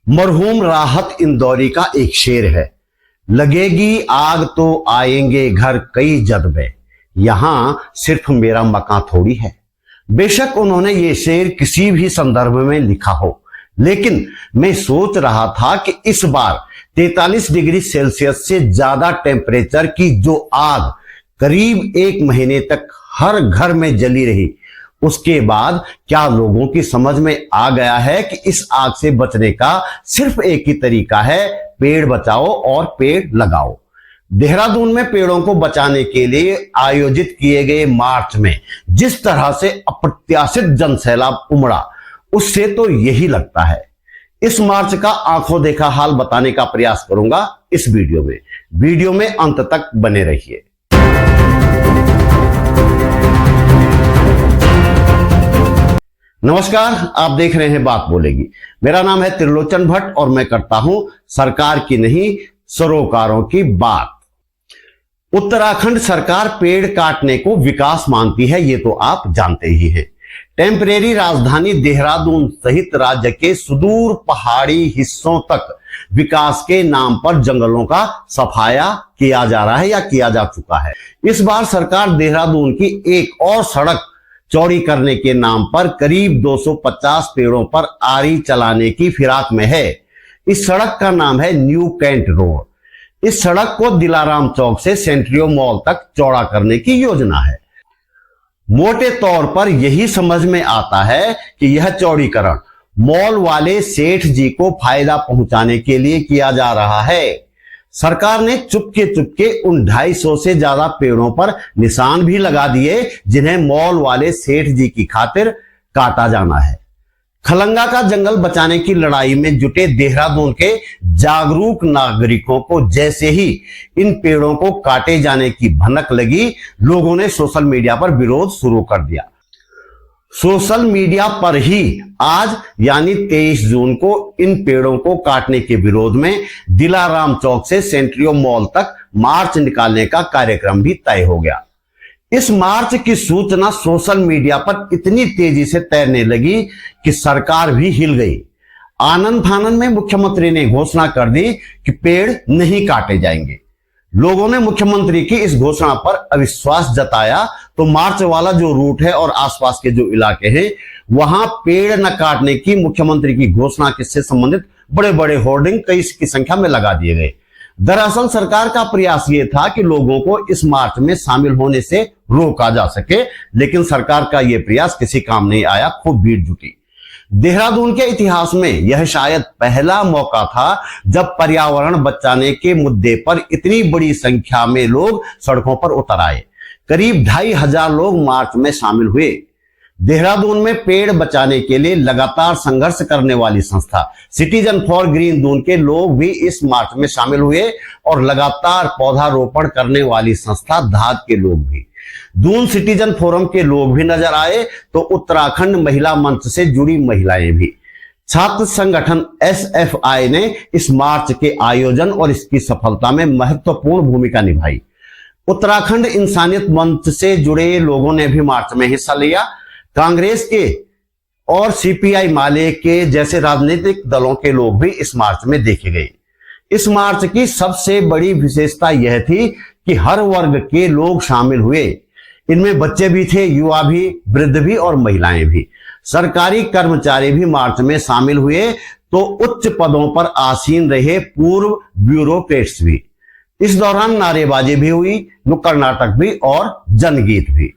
मरहूम राहत इंदौरी का एक शेर है, लगेगी आग तो आएंगे घर कई जज्बे, यहां सिर्फ मेरा मकान थोड़ी है। बेशक उन्होंने ये शेर किसी भी संदर्भ में लिखा हो, लेकिन मैं सोच रहा था कि इस बार 43 डिग्री सेल्सियस से ज्यादा टेम्परेचर की जो आग करीब 1 महीने तक हर घर में जली रही, उसके बाद क्या लोगों की समझ में आ गया है कि इस आग से बचने का सिर्फ एक ही तरीका है, पेड़ बचाओ और पेड़ लगाओ। देहरादून में पेड़ों को बचाने के लिए आयोजित किए गए मार्च में जिस तरह से अप्रत्याशित जनसैलाब उमड़ा, उससे तो यही लगता है। इस मार्च का आंखों देखा हाल बताने का प्रयास करूंगा इस वीडियो में अंत तक बने रहिए। नमस्कार, आप देख रहे हैं बात बोलेगी। मेरा नाम है त्रिलोचन भट्ट और मैं करता हूं सरकार की नहीं सरोकारों की बात। उत्तराखंड सरकार पेड़ काटने को विकास मानती है, ये तो आप जानते ही हैं। टेम्परेरी राजधानी देहरादून सहित राज्य के सुदूर पहाड़ी हिस्सों तक विकास के नाम पर जंगलों का सफाया किया जा रहा है या किया जा चुका है। इस बार सरकार देहरादून की एक और सड़क चौड़ी करने के नाम पर करीब 250 पेड़ों पर आरी चलाने की फिराक में है। इस सड़क का नाम है न्यू कैंट रोड। इस सड़क को दिलाराम चौक से सेंट्रियो मॉल तक चौड़ा करने की योजना है। मोटे तौर पर यही समझ में आता है कि यह चौड़ीकरण मॉल वाले सेठ जी को फायदा पहुंचाने के लिए किया जा रहा है। सरकार ने चुपके उन 250 से ज्यादा पेड़ों पर निशान भी लगा दिए जिन्हें मॉल वाले सेठ जी की खातिर काटा जाना है। खलंगा का जंगल बचाने की लड़ाई में जुटे देहरादून के जागरूक नागरिकों को जैसे ही इन पेड़ों को काटे जाने की भनक लगी, लोगों ने सोशल मीडिया पर विरोध शुरू कर दिया। सोशल मीडिया पर ही आज यानी 23 जून को इन पेड़ों को काटने के विरोध में दिलाराम चौक से सेंट्रियो मॉल तक मार्च निकालने का कार्यक्रम भी तय हो गया। इस मार्च की सूचना सोशल मीडिया पर इतनी तेजी से तैरने लगी कि सरकार भी हिल गई। आनंद फानंद में मुख्यमंत्री ने घोषणा कर दी कि पेड़ नहीं काटे जाएंगे। लोगों ने मुख्यमंत्री की इस घोषणा पर अविश्वास जताया तो मार्च वाला जो रूट है और आसपास के जो इलाके हैं, वहां पेड़ न काटने की मुख्यमंत्री की घोषणा से संबंधित बड़े बड़े होर्डिंग कई की संख्या में लगा दिए गए। दरअसल सरकार का प्रयास ये था कि लोगों को इस मार्च में शामिल होने से रोका जा सके, लेकिन सरकार का यह प्रयास किसी काम नहीं आया। खूब भीड़ जुटी। देहरादून के इतिहास में यह शायद पहला मौका था जब पर्यावरण बचाने के मुद्दे पर इतनी बड़ी संख्या में लोग सड़कों पर उतर आए। करीब 2500 लोग मार्च में शामिल हुए। देहरादून में पेड़ बचाने के लिए लगातार संघर्ष करने वाली संस्था सिटीजन फॉर ग्रीन दून के लोग भी इस मार्च में शामिल हुए और लगातार पौधारोपण करने वाली संस्था धाद के लोग भी, दून सिटीजन फोरम के लोग भी नजर आए, तो उत्तराखंड महिला मंच से जुड़ी महिलाएं भी। छात्र संगठन SFI ने इस मार्च के आयोजन और इसकी सफलता में महत्वपूर्ण भूमिका निभाई। उत्तराखंड इंसानियत मंच से जुड़े लोगों ने भी मार्च में हिस्सा लिया। कांग्रेस के और CPI माले के जैसे राजनीतिक दलों के लोग भी इस मार्च में देखे गए। इस मार्च की सबसे बड़ी विशेषता यह थी कि हर वर्ग के लोग शामिल हुए। इनमें बच्चे भी थे, युवा भी, वृद्ध भी और महिलाएं भी। सरकारी कर्मचारी भी मार्च में शामिल हुए, तो उच्च पदों पर आसीन रहे पूर्व ब्यूरोक्रेट्स भी। इस दौरान नारेबाजी भी हुई, नुक्कड़ नाटक भी और जनगीत भी।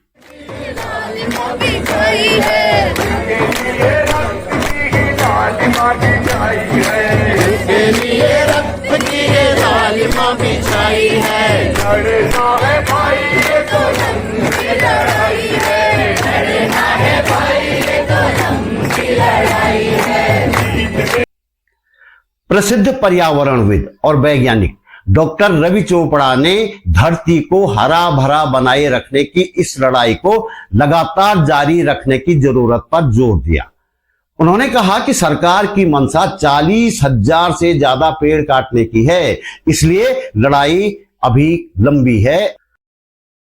प्रसिद्ध पर्यावरणविद और वैज्ञानिक डॉक्टर रवि चोपड़ा ने धरती को हरा भरा बनाए रखने की इस लड़ाई को लगातार जारी रखने की जरूरत पर जोर दिया। उन्होंने कहा कि सरकार की मंशा 40,000 से ज्यादा पेड़ काटने की है, इसलिए लड़ाई अभी लंबी है।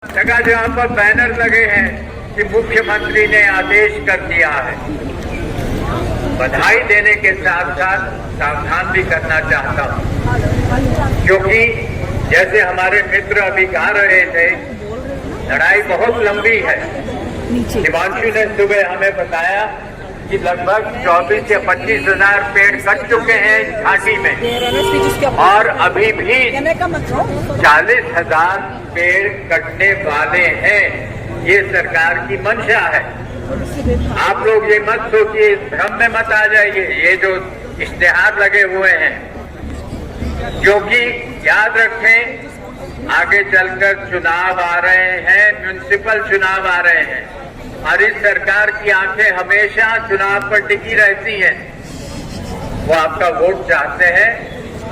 जगह जहां पर बैनर लगे हैं कि मुख्यमंत्री ने आदेश कर दिया है, बधाई देने के साथ साथ सावधान भी करना चाहता हूं, क्योंकि जैसे हमारे मित्र अभी कह रहे थे, लड़ाई बहुत लंबी है। हिमांशु ने सुबह हमें बताया कि लगभग 24 या 25 हजार पेड़ कट चुके हैं इस घाटी में, और अभी भी 40,000 पेड़ कटने वाले हैं। ये सरकार की मंशा है। आप लोग ये मत सोचिए, इस भ्रम में मत आ जाइए, ये जो इश्तेहार लगे हुए हैं, क्योंकि याद रखें आगे चलकर चुनाव आ रहे हैं, म्युनिसिपल चुनाव आ रहे हैं, और इस सरकार की आंखें हमेशा चुनाव पर टिकी रहती हैं। वो आपका वोट चाहते हैं।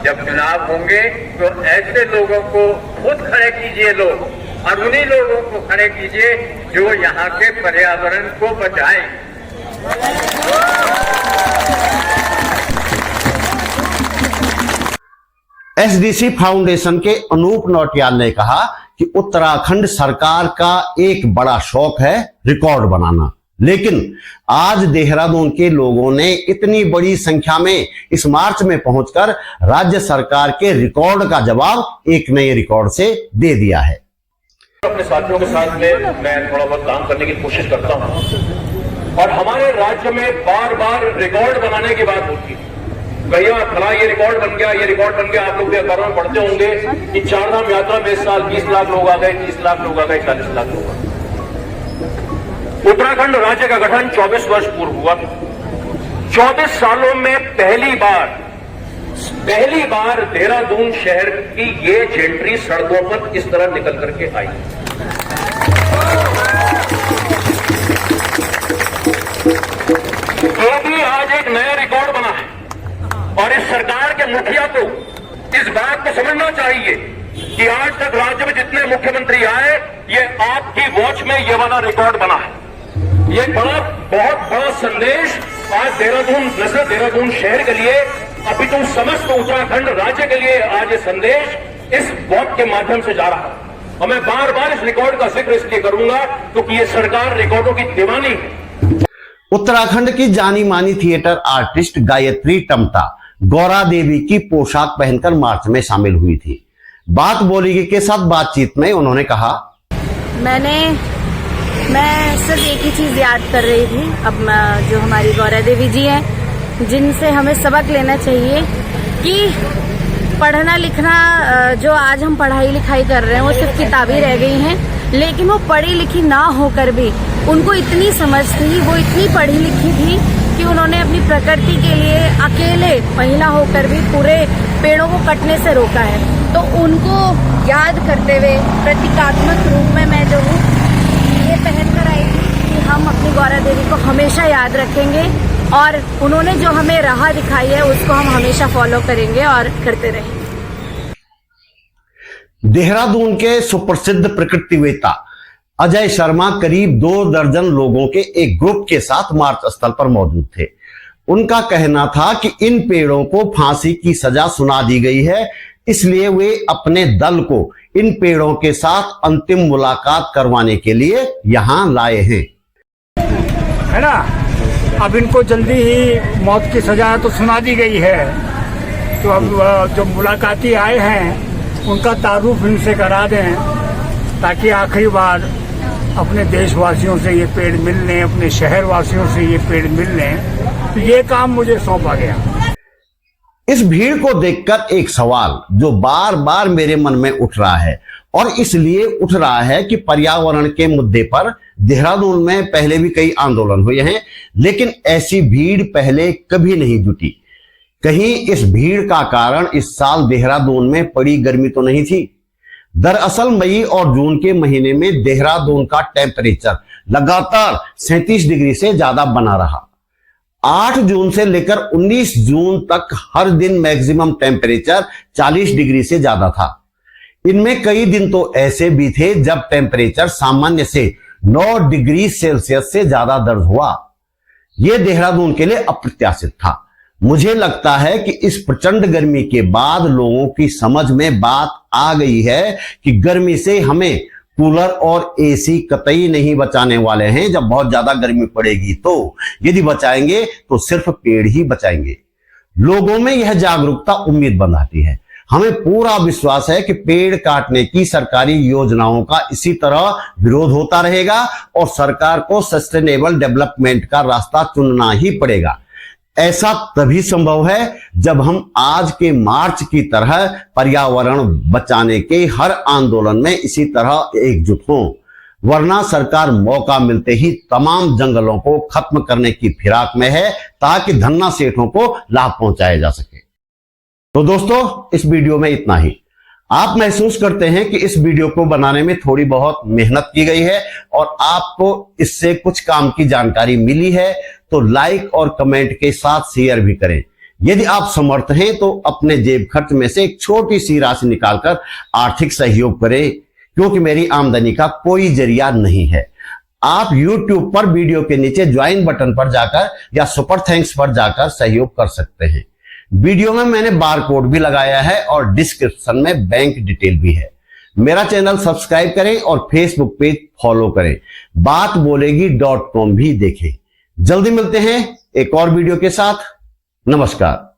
जब चुनाव होंगे तो ऐसे लोगों को खुद खड़े कीजिए लोग, और उन्हीं लोगों को खड़े कीजिए जो यहाँ के पर्यावरण को बचाएं। एसडीसी फाउंडेशन के अनूप नौटियाल ने कहा कि उत्तराखंड सरकार का एक बड़ा शौक है रिकॉर्ड बनाना, लेकिन आज देहरादून के लोगों ने इतनी बड़ी संख्या में इस मार्च में पहुंचकर राज्य सरकार के रिकॉर्ड का जवाब एक नए रिकॉर्ड से दे दिया है। अपने साथियों के साथ में मैं थोड़ा बहुत काम करने की कोशिश करता हूं, और हमारे राज्य में बार बार रिकॉर्ड बनाने की बात होती है। भैया फला ये रिकॉर्ड बन गया, ये रिकॉर्ड बन गया। आप लोग भी अखबारों में पढ़ते होंगे कि चारधाम यात्रा में इस साल 20 लाख लोग आ गए, 30 लाख लोग आ गए, 40 लाख लोग आ गए। उत्तराखंड राज्य का गठन 24 वर्ष पूर्व हुआ। 24 सालों में पहली बार देहरादून शहर की ये जेंट्री सड़कों पर इस तरह निकल करके आई। ये भी आज एक नया रिकॉर्ड बना है, और इस सरकार के मुखिया को इस बात को समझना चाहिए कि आज तक राज्य में जितने मुख्यमंत्री आए, ये आपकी वॉच में ये वाला रिकॉर्ड बना है। ये बहुत बड़ा संदेश आज देहरादून शहर के लिए, अभी तो समस्त उत्तराखंड राज्य के लिए आज ये संदेश इस वॉच के माध्यम से जा रहा है। और मैं बार बार इस रिकॉर्ड का जिक्र इसलिए करूंगा क्योंकि ये सरकार रिकॉर्डों की दीवानी है। उत्तराखंड की जानी मानी थिएटर आर्टिस्ट गायत्री टमटा गौरा देवी की पोशाक पहनकर मार्च में शामिल हुई थी। बात बोलीगी के साथ बातचीत में उन्होंने कहा, मैं सिर्फ एक ही चीज याद कर रही थी। अब जो हमारी गौरा देवी जी हैं, जिनसे हमें सबक लेना चाहिए कि पढ़ना लिखना, जो आज हम पढ़ाई लिखाई कर रहे हैं वो सिर्फ किताबी रह गई हैं, लेकिन वो पढ़ी लिखी ना होकर भी उनको इतनी समझ थी, वो इतनी पढ़ी लिखी थी कि उन्होंने अपनी प्रकृति के लिए अकेले महिला होकर भी पूरे पेड़ों को कटने से रोका है। तो उनको याद करते हुए प्रतीकात्मक रूप में मैं जो हूँ ये पहन कर आई थी कि हम अपनी गौरा देवी को हमेशा याद रखेंगे, और उन्होंने जो हमें राह दिखाई है उसको हम हमेशा फॉलो करेंगे और करते रहेंगे। देहरादून के सुप्रसिद्ध प्रकृतिवेत्ता अजय शर्मा करीब 2 दर्जन लोगों के एक ग्रुप के साथ मार्च स्थल पर मौजूद थे। उनका कहना था कि इन पेड़ों को फांसी की सजा सुना दी गई है, इसलिए वे अपने दल को इन पेड़ों के साथ अंतिम मुलाकात करवाने के लिए यहाँ लाए हैं। है ना, अब इनको जल्दी ही मौत की सजा तो सुना दी गई है, तो अब जो मुलाकाती आए हैं उनका तारुफ इनसे करा दें, ताकि आखिरी बार अपने देशवासियों से ये पेड़ मिल लें, अपने शहर वासियों से ये पेड़ मिल लें। तो ये काम मुझे सौंपा गया। इस भीड़ को देखकर एक सवाल जो बार बार मेरे मन में उठ रहा है, और इसलिए उठ रहा है कि पर्यावरण के मुद्दे पर देहरादून में पहले भी कई आंदोलन हुए हैं, लेकिन ऐसी भीड़ पहले कभी नहीं जुटी। कहीं इस भीड़ का कारण इस साल देहरादून में पड़ी गर्मी तो नहीं थी। दरअसल मई और जून के महीने में देहरादून का टेम्परेचर लगातार 37 डिग्री से ज्यादा बना रहा। 8 जून से लेकर 19 जून तक हर दिन मैक्सिमम टेम्परेचर 40 डिग्री से ज्यादा था। इनमें कई दिन तो ऐसे भी थे जब टेम्परेचर सामान्य से 9 डिग्री सेल्सियस से ज्यादा दर्ज हुआ। यह देहरादून के लिए अप्रत्याशित था। मुझे लगता है कि इस प्रचंड गर्मी के बाद लोगों की समझ में बात आ गई है कि गर्मी से हमें कूलर और एसी कतई नहीं बचाने वाले हैं जब बहुत ज्यादा गर्मी पड़ेगी। तो यदि बचाएंगे तो सिर्फ पेड़ ही बचाएंगे। लोगों में यह जागरूकता उम्मीद बंधाती है। हमें पूरा विश्वास है कि पेड़ काटने की सरकारी योजनाओं का इसी तरह विरोध होता रहेगा और सरकार को सस्टेनेबल डेवलपमेंट का रास्ता चुनना ही पड़ेगा। ऐसा तभी संभव है जब हम आज के मार्च की तरह पर्यावरण बचाने के हर आंदोलन में इसी तरह एकजुट हों, वरना सरकार मौका मिलते ही तमाम जंगलों को खत्म करने की फिराक में है ताकि धन्ना सेठों को लाभ पहुंचाया जा सके। तो दोस्तों, इस वीडियो में इतना ही। आप महसूस करते हैं कि इस वीडियो को बनाने में थोड़ी बहुत मेहनत की गई है और आपको इससे कुछ काम की जानकारी मिली है, तो लाइक और कमेंट के साथ शेयर भी करें। यदि आप समर्थ हैं तो अपने जेब खर्च में से एक छोटी सी राशि निकालकर आर्थिक सहयोग करें, क्योंकि मेरी आमदनी का कोई जरिया नहीं है। आप YouTube पर वीडियो के नीचे ज्वाइन बटन पर जाकर या सुपर थैंक्स पर जाकर सहयोग कर सकते हैं। वीडियो में मैंने बार कोड भी लगाया है और डिस्क्रिप्शन में बैंक डिटेल भी है। मेरा चैनल सब्सक्राइब करें और फेसबुक पेज फॉलो करें। बात बोलेगी.com भी देखें। जल्दी मिलते हैं एक और वीडियो के साथ। नमस्कार।